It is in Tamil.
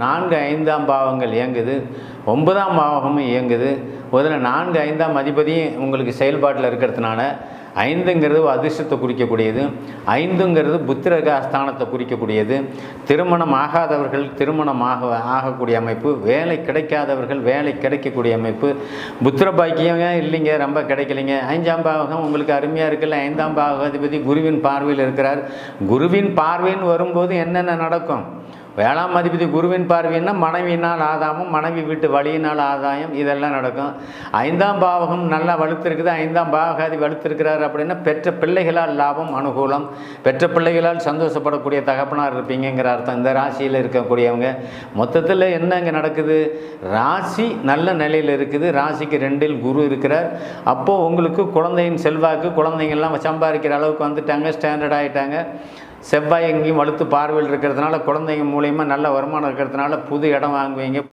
4, 5ஆம் பாவங்கள் இயங்குது, 9ஆம் பாவகமும் இயங்குது. முதல்ல 4, 5ஆம் அதிபதியும் உங்களுக்கு செயல்பாட்டில் இருக்கிறதுனால 5ங்கிறது அதிர்ஷ்டத்தை குறிக்கக்கூடியது, 5ங்கிறது புத்திரஸ்தானத்தை குறிக்கக்கூடியது. திருமணம் ஆகாதவர்கள் திருமணம் ஆகக்கூடிய அமைப்பு, வேலை கிடைக்காதவர்கள் வேலை கிடைக்கக்கூடிய அமைப்பு, புத்திர பாக்கியம் இல்லைங்க ரொம்ப கிடைக்கலைங்க. 5ஆம் பாவகம் உங்களுக்கு அருமையாக இருக்குல்ல, 5ஆம் பாவகாதிபதி குருவின் பார்வையில் இருக்கிறார். குருவின் பார்வைன்னு வரும்போது என்னென்ன நடக்கும்? 7ஆம் அதிபதி குருவின் பார்வைன்னா மனைவியினால் ஆதாயமும், மனைவி வீட்டு வழியினால் ஆதாயம், இதெல்லாம் நடக்கும். 5ஆம் பாவகம் நல்லா வலுத்திருக்குது, 5ஆம் பாவகாதி வலுத்திருக்கிறார் அப்படின்னா பெற்ற பிள்ளைகளால் லாபம் அனுகூலம், பெற்ற பிள்ளைகளால் சந்தோஷப்படக்கூடிய தகப்பனார் இருப்பீங்கிற அர்த்தம். இந்த ராசியில் இருக்கக்கூடியவங்க மொத்தத்தில் என்ன இங்கே நடக்குது? ராசி நல்ல நிலையில் இருக்குது, ராசிக்கு 2இல் குரு இருக்கிறார். அப்போது உங்களுக்கு குழந்தையின் செல்வாக்கு, குழந்தைங்கள்லாம் சம்பாதிக்கிற அளவுக்கு வந்துட்டாங்க, ஸ்டாண்டர்ட் ஆகிட்டாங்க. செவ்வாய் எங்கேயும் வலுத்து பார்வையில் இருக்கிறதுனால குழந்தைங்க மூலியமாக நல்ல வருமானம் இருக்கிறதுனால புது இடம் வாங்குவீங்க.